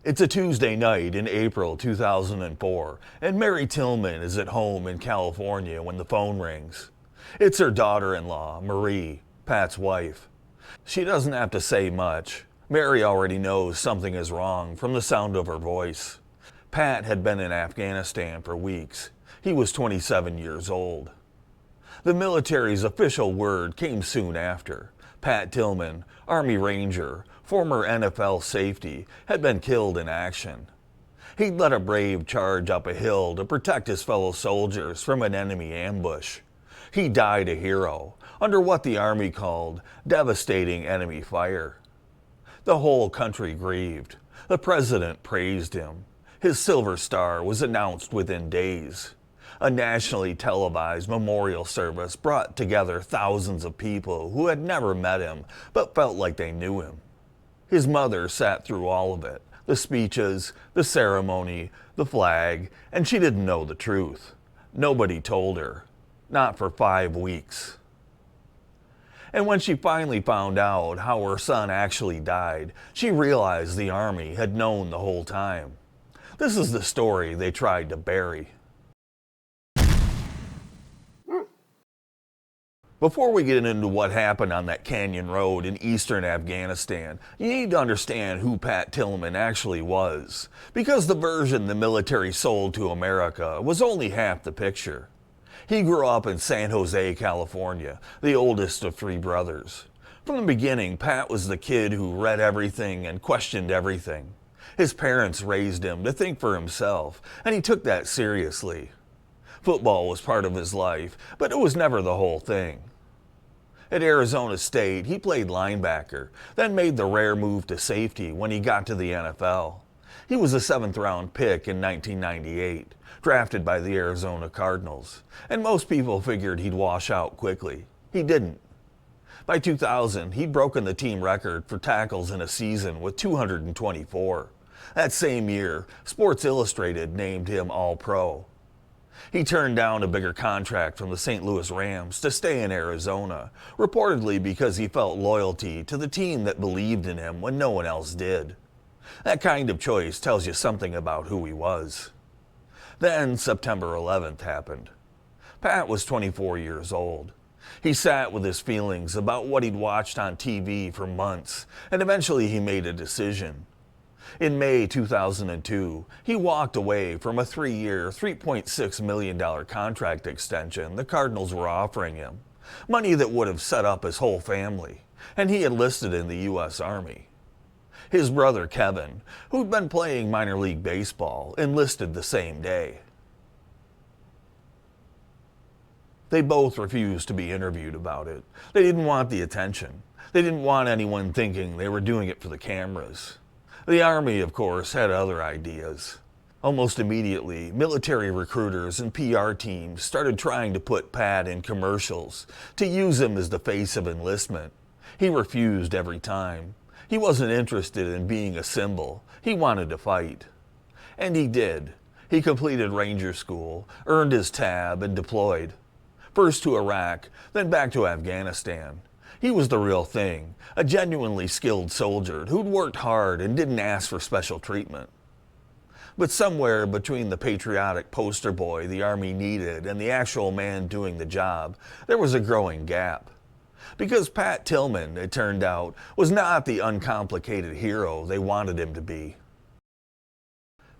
It's a Tuesday night in April 2004, and Mary Tillman is at home in California when the phone rings. It's her daughter-in-law, Marie, Pat's wife. She doesn't have to say much. Mary already knows something is wrong from the sound of her voice. Pat had been in Afghanistan for weeks. He was 27 years old. The military's official word came soon after. Pat Tillman, Army Ranger, former NFL safety, had been killed in action. He'd led a brave charge up a hill to protect his fellow soldiers from an enemy ambush. He died a hero, under what the Army called devastating enemy fire. The whole country grieved. The president praised him. His Silver Star was announced within days. A nationally televised memorial service brought together thousands of people who had never met him but felt like they knew him. His mother sat through all of it, the speeches, the ceremony, the flag, and she didn't know the truth. Nobody told her. Not for 5 weeks. And when she finally found out how her son actually died, she realized the Army had known the whole time. This is the story they tried to bury. Before we get into what happened on that canyon road in eastern Afghanistan, you need to understand who Pat Tillman actually was, because the version the military sold to America was only half the picture. He grew up in San Jose, California, the oldest of 3 brothers. From the beginning, Pat was the kid who read everything and questioned everything. His parents raised him to think for himself, and he took that seriously. Football was part of his life, but it was never the whole thing. At Arizona State, he played linebacker, then made the rare move to safety when he got to the NFL. He was a 7th-round pick in 1998, drafted by the Arizona Cardinals, and most people figured he'd wash out quickly. He didn't. By 2000, he'd broken the team record for tackles in a season with 224. That same year, Sports Illustrated named him All-Pro. He turned down a bigger contract from the St. Louis Rams to stay in Arizona, reportedly because he felt loyalty to the team that believed in him when no one else did. That kind of choice tells you something about who he was. Then September 11th happened. Pat was 24 years old. He sat with his feelings about what he'd watched on TV for months, and eventually he made a decision. In May 2002, he walked away from a 3-year, $3.6 million contract extension the Cardinals were offering him, money that would have set up his whole family, and he enlisted in the U.S. Army. His brother Kevin, who'd been playing minor league baseball, enlisted the same day. They both refused to be interviewed about it. They didn't want the attention. They didn't want anyone thinking they were doing it for the cameras. The Army, of course, had other ideas. Almost immediately, military recruiters and PR teams started trying to put Pat in commercials, to use him as the face of enlistment. He refused every time. He wasn't interested in being a symbol. He wanted to fight. And he did. He completed Ranger School, earned his tab, and deployed. First to Iraq, then back to Afghanistan. He was the real thing, a genuinely skilled soldier who'd worked hard and didn't ask for special treatment. But somewhere between the patriotic poster boy the Army needed and the actual man doing the job, there was a growing gap. Because Pat Tillman, it turned out, was not the uncomplicated hero they wanted him to be.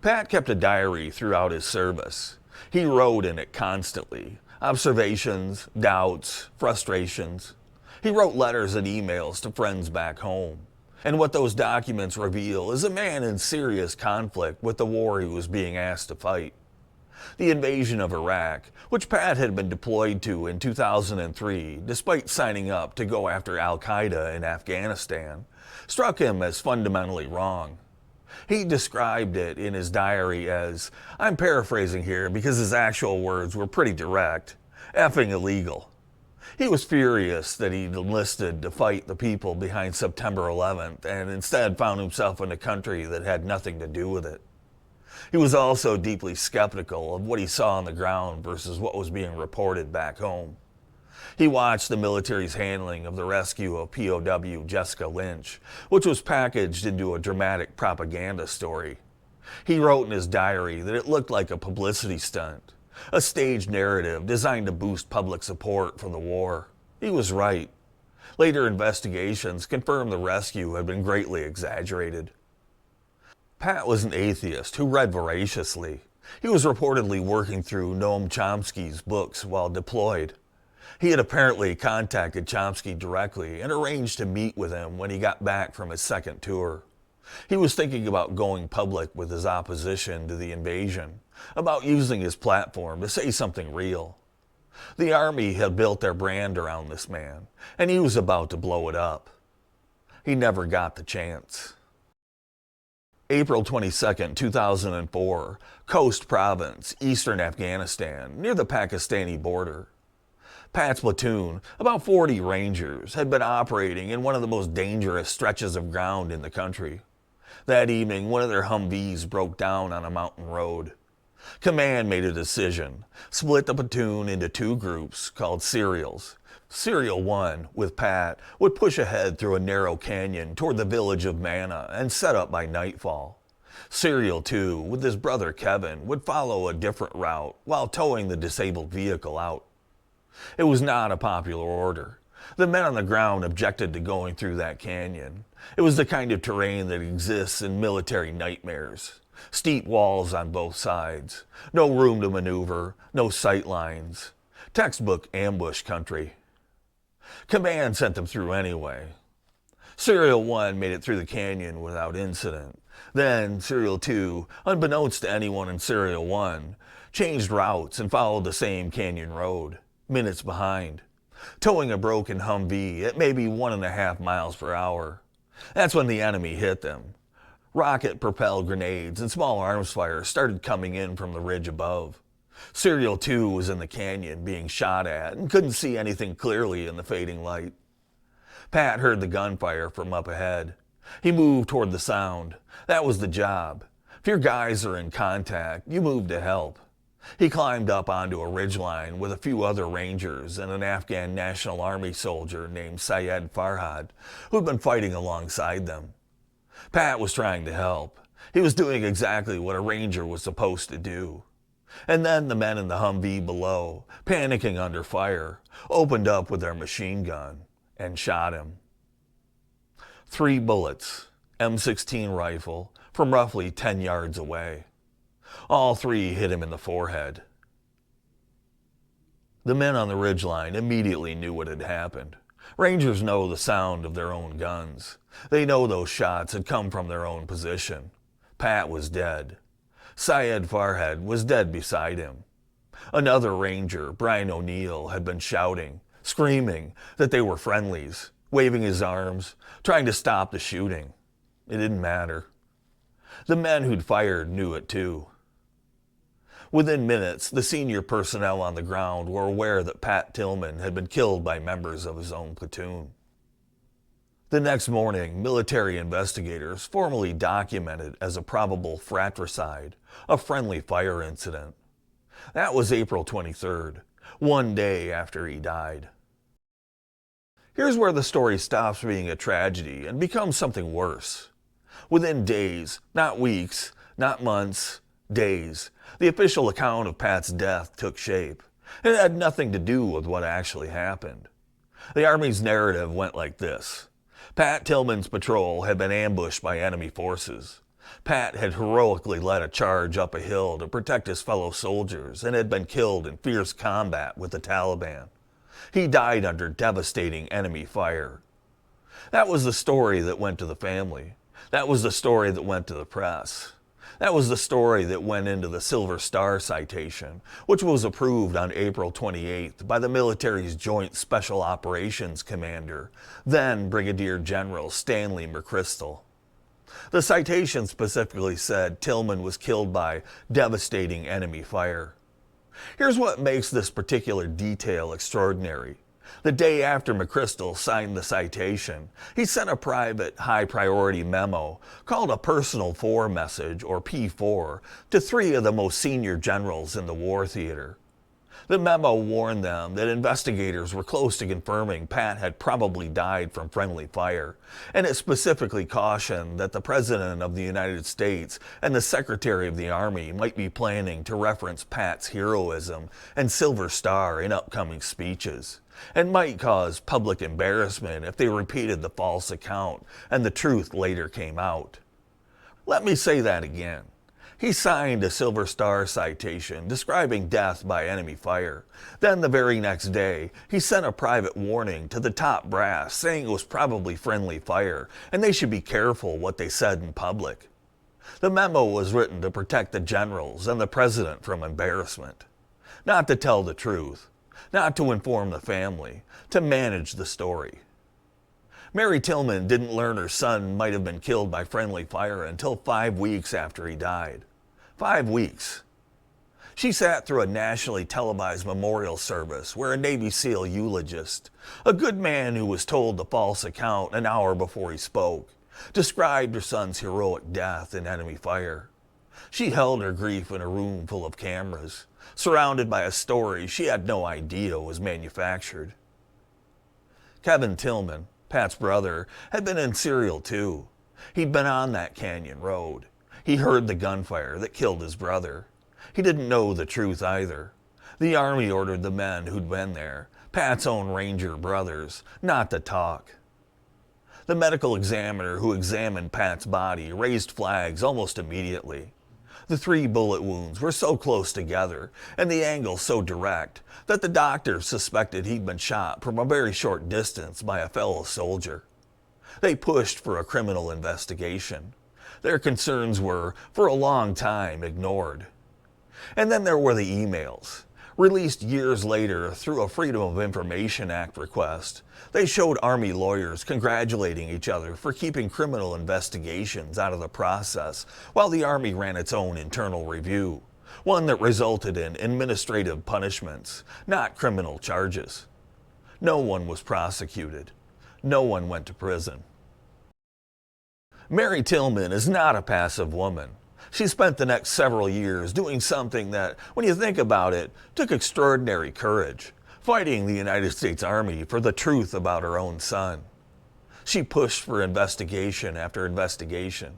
Pat kept a diary throughout his service. He wrote in it constantly. Observations, doubts, frustrations. He wrote letters and emails to friends back home. And what those documents reveal is a man in serious conflict with the war he was being asked to fight. The invasion of Iraq, which Pat had been deployed to in 2003 despite signing up to go after Al-Qaeda in Afghanistan, struck him as fundamentally wrong. He described it in his diary as, I'm paraphrasing here because his actual words were pretty direct, effing illegal. He was furious that he'd enlisted to fight the people behind September 11th and instead found himself in a country that had nothing to do with it. He was also deeply skeptical of what he saw on the ground versus what was being reported back home. He watched the military's handling of the rescue of POW Jessica Lynch, which was packaged into a dramatic propaganda story. He wrote in his diary that it looked like a publicity stunt, a staged narrative designed to boost public support for the war. He was right. Later investigations confirmed the rescue had been greatly exaggerated. Pat was an atheist who read voraciously. He was reportedly working through Noam Chomsky's books while deployed. He had apparently contacted Chomsky directly and arranged to meet with him when he got back from his second tour. He was thinking about going public with his opposition to the invasion, about using his platform to say something real. The Army had built their brand around this man, and he was about to blow it up. He never got the chance. April 22, 2004, Khost Province, eastern Afghanistan, near the Pakistani border. Pat's platoon, about 40 Rangers, had been operating in one of the most dangerous stretches of ground in the country. That evening, one of their Humvees broke down on a mountain road. Command made a decision, split the platoon into two groups called serials. Serial 1, with Pat, would push ahead through a narrow canyon toward the village of Mana and set up by nightfall. Serial 2, with his brother Kevin, would follow a different route while towing the disabled vehicle out. It was not a popular order. The men on the ground objected to going through that canyon. It was the kind of terrain that exists in military nightmares. Steep walls on both sides, no room to maneuver, no sight lines. Textbook ambush country. Command sent them through anyway. Serial 1 made it through the canyon without incident. Then Serial 2, unbeknownst to anyone in Serial 1, changed routes and followed the same canyon road, minutes behind, towing a broken Humvee at maybe 1.5 miles per hour. That's when the enemy hit them. Rocket-propelled grenades and small arms fire started coming in from the ridge above. Serial 2 was in the canyon being shot at and couldn't see anything clearly in the fading light. Pat heard the gunfire from up ahead. He moved toward the sound. That was the job. If your guys are in contact, you move to help. He climbed up onto a ridgeline with a few other Rangers and an Afghan National Army soldier named Syed Farhad, who'd been fighting alongside them. Pat was trying to help. He was doing exactly what a Ranger was supposed to do. And then the men in the Humvee below, panicking under fire, opened up with their machine gun and shot him. 3 bullets, M16 rifle, from roughly 10 yards away. All 3 hit him in the forehead. The men on the ridgeline immediately knew what had happened. Rangers know the sound of their own guns. They know those shots had come from their own position. Pat was dead. Syed Farhad was dead beside him. Another Ranger, Brian O'Neill, had been shouting, screaming that they were friendlies, waving his arms, trying to stop the shooting. It didn't matter. The men who'd fired knew it too. Within minutes, the senior personnel on the ground were aware that Pat Tillman had been killed by members of his own platoon. The next morning, military investigators formally documented as a probable fratricide, a friendly fire incident. That was April 23rd, one day after he died. Here's where the story stops being a tragedy and becomes something worse. Within days, not weeks, not months, days, the official account of Pat's death took shape. It had nothing to do with what actually happened. The Army's narrative went like this. Pat Tillman's patrol had been ambushed by enemy forces. Pat had heroically led a charge up a hill to protect his fellow soldiers and had been killed in fierce combat with the Taliban. He died under devastating enemy fire. That was the story that went to the family. That was the story that went to the press. That was the story that went into the Silver Star citation, which was approved on April 28th by the military's Joint Special Operations Commander, then Brigadier General Stanley McChrystal. The citation specifically said Tillman was killed by devastating enemy fire. Here's what makes this particular detail extraordinary. The day after McChrystal signed the citation, he sent a private, high-priority memo called a Personal 4 message, or P4, to 3 of the most senior generals in the war theater. The memo warned them that investigators were close to confirming Pat had probably died from friendly fire, and it specifically cautioned that the President of the United States and the Secretary of the Army might be planning to reference Pat's heroism and Silver Star in upcoming speeches, and might cause public embarrassment if they repeated the false account and the truth later came out. Let me say that again. He signed a Silver Star citation describing death by enemy fire. Then the very next day, he sent a private warning to the top brass saying it was probably friendly fire and they should be careful what they said in public. The memo was written to protect the generals and the president from embarrassment. Not to tell the truth, not to inform the family, to manage the story. Mary Tillman didn't learn her son might have been killed by friendly fire until 5 weeks after he died. 5 weeks. She sat through a nationally televised memorial service where a Navy SEAL eulogist, a good man who was told the false account an hour before he spoke, described her son's heroic death in enemy fire. She held her grief in a room full of cameras, surrounded by a story she had no idea was manufactured. Kevin Tillman, Pat's brother, had been in Serial too. He'd been on that canyon road. He heard the gunfire that killed his brother. He didn't know the truth either. The Army ordered the men who'd been there, Pat's own Ranger brothers, not to talk. The medical examiner who examined Pat's body raised flags almost immediately. The 3 bullet wounds were so close together, and the angle so direct, that the doctors suspected he'd been shot from a very short distance by a fellow soldier. They pushed for a criminal investigation. Their concerns were, for a long time, ignored. And then there were the emails. Released years later through a Freedom of Information Act request, they showed Army lawyers congratulating each other for keeping criminal investigations out of the process while the Army ran its own internal review, one that resulted in administrative punishments, not criminal charges. No one was prosecuted. No one went to prison. Mary Tillman is not a passive woman. She spent the next several years doing something that, when you think about it, took extraordinary courage, fighting the United States Army for the truth about her own son. She pushed for investigation after investigation.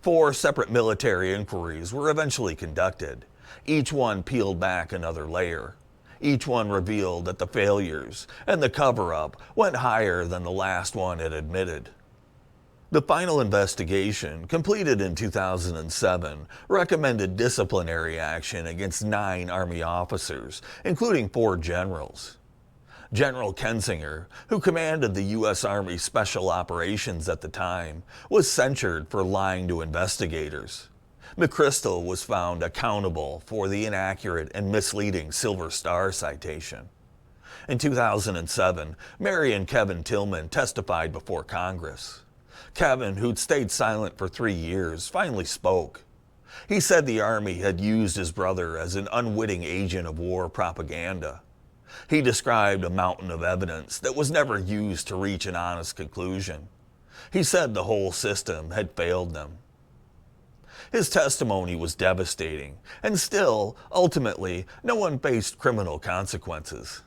4 separate military inquiries were eventually conducted. Each one peeled back another layer. Each one revealed that the failures and the cover-up went higher than the last one had admitted. The final investigation, completed in 2007, recommended disciplinary action against 9 Army officers, including 4 generals. General Kensinger, who commanded the U.S. Army Special Operations at the time, was censured for lying to investigators. McChrystal was found accountable for the inaccurate and misleading Silver Star citation. In 2007, Mary and Kevin Tillman testified before Congress. Kevin, who'd stayed silent for 3 years, finally spoke. He said the Army had used his brother as an unwitting agent of war propaganda. He described a mountain of evidence that was never used to reach an honest conclusion. He said the whole system had failed them. His testimony was devastating, and still, ultimately, no one faced criminal consequences.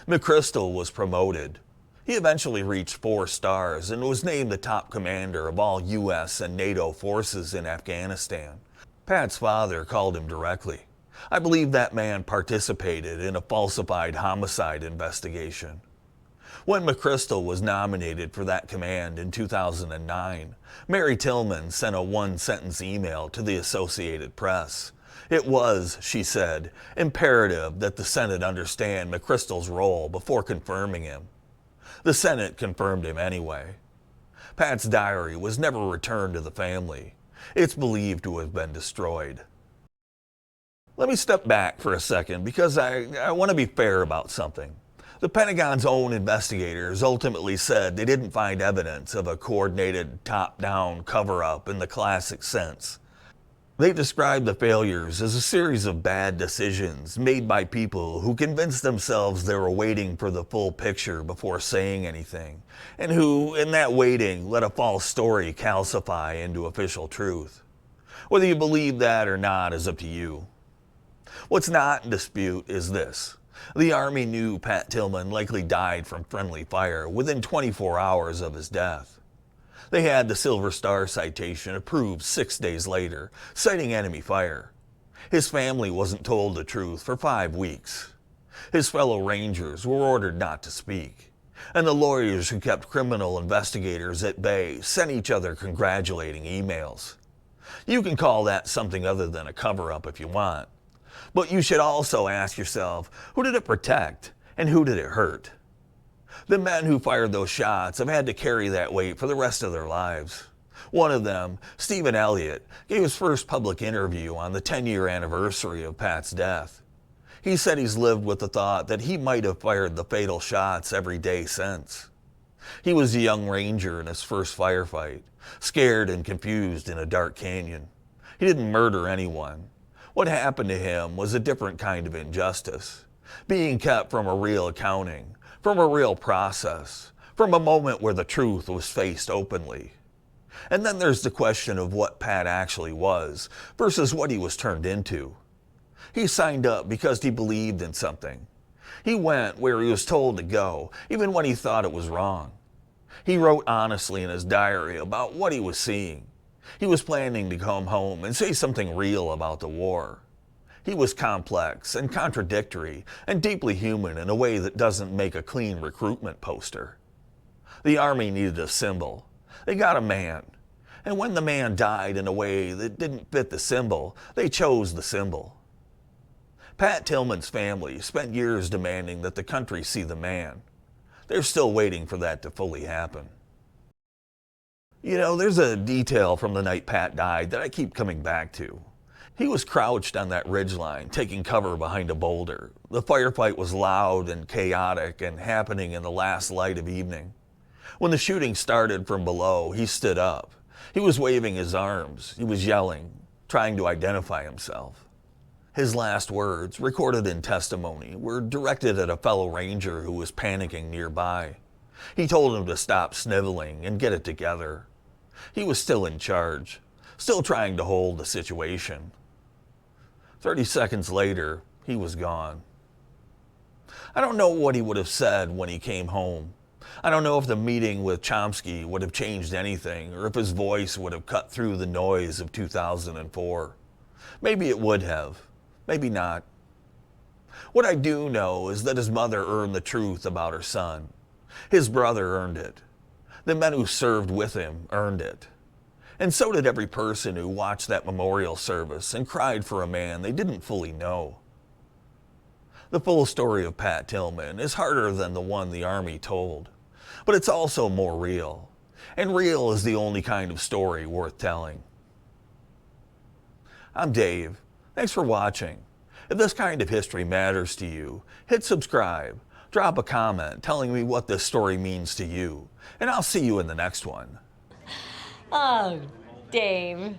McChrystal was promoted. He eventually reached 4 stars and was named the top commander of all U.S. and NATO forces in Afghanistan. Pat's father called him directly. I believe that man participated in a falsified homicide investigation. When McChrystal was nominated for that command in 2009, Mary Tillman sent a 1-sentence email to the Associated Press. It was, she said, imperative that the Senate understand McChrystal's role before confirming him. The Senate confirmed him anyway. Pat's diary was never returned to the family. It's believed to have been destroyed. Let me step back for a second because I want to be fair about something. The Pentagon's own investigators ultimately said they didn't find evidence of a coordinated top-down cover-up in the classic sense. They described the failures as a series of bad decisions made by people who convinced themselves they were waiting for the full picture before saying anything, and who, in that waiting, let a false story calcify into official truth. Whether you believe that or not is up to you. What's not in dispute is this. The Army knew Pat Tillman likely died from friendly fire within 24 hours of his death. They had the Silver Star citation approved 6 days later, citing enemy fire. His family wasn't told the truth for 5 weeks. His fellow Rangers were ordered not to speak, and the lawyers who kept criminal investigators at bay sent each other congratulating emails. You can call that something other than a cover-up if you want, but you should also ask yourself, who did it protect and who did it hurt? The men who fired those shots have had to carry that weight for the rest of their lives. One of them, Stephen Elliott, gave his first public interview on the 10-year anniversary of Pat's death. He said he's lived with the thought that he might have fired the fatal shots every day since. He was a young ranger in his first firefight, scared and confused in a dark canyon. He didn't murder anyone. What happened to him was a different kind of injustice, being kept from a real accounting, from a real process, from a moment where the truth was faced openly. And then there's the question of what Pat actually was versus what he was turned into. He signed up because he believed in something. He went where he was told to go, even when he thought it was wrong. He wrote honestly in his diary about what he was seeing. He was planning to come home and say something real about the war. He was complex and contradictory and deeply human in a way that doesn't make a clean recruitment poster. The Army needed a symbol. They got a man. And when the man died in a way that didn't fit the symbol, they chose the symbol. Pat Tillman's family spent years demanding that the country see the man. They're still waiting for that to fully happen. You know, there's a detail from the night Pat died that I keep coming back to. He was crouched on that ridgeline, taking cover behind a boulder. The firefight was loud and chaotic and happening in the last light of evening. When the shooting started from below, he stood up. He was waving his arms. He was yelling, trying to identify himself. His last words, recorded in testimony, were directed at a fellow ranger who was panicking nearby. He told him to stop sniveling and get it together. He was still in charge, still trying to hold the situation. 30 seconds later, he was gone. I don't know what he would have said when he came home. I don't know if the meeting with Chomsky would have changed anything or if his voice would have cut through the noise of 2004. Maybe it would have. Maybe not. What I do know is that his mother earned the truth about her son. His brother earned it. The men who served with him earned it. And so did every person who watched that memorial service and cried for a man they didn't fully know. The full story of Pat Tillman is harder than the one the Army told, but it's also more real. And real is the only kind of story worth telling. I'm Dave. Thanks for watching. If this kind of history matters to you, hit subscribe, drop a comment telling me what this story means to you, and I'll see you in the next one. Oh, Dave.